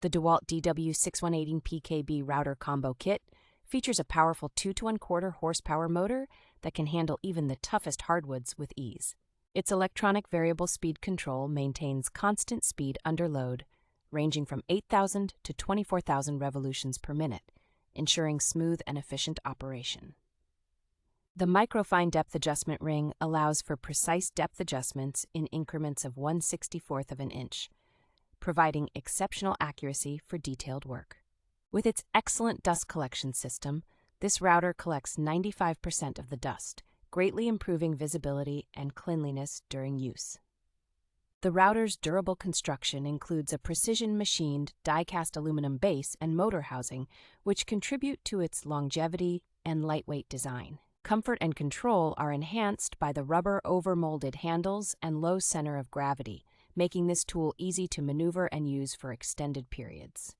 The DEWALT DW618PKB router combo kit features a powerful 2 1/4 horsepower motor that can handle even the toughest hardwoods with ease. Its electronic variable speed control maintains constant speed under load, ranging from 8,000 to 24,000 revolutions per minute, ensuring smooth and efficient operation. The microfine depth adjustment ring allows for precise depth adjustments in increments of 1/64 of an inch, providing exceptional accuracy for detailed work. With its excellent dust collection system, this router collects 95% of the dust, greatly improving visibility and cleanliness during use. The router's durable construction includes a precision-machined die-cast aluminum base and motor housing, which contribute to its longevity and lightweight design. Comfort and control are enhanced by the rubber over-molded handles and low center of gravity, making this tool easy to maneuver and use for extended periods.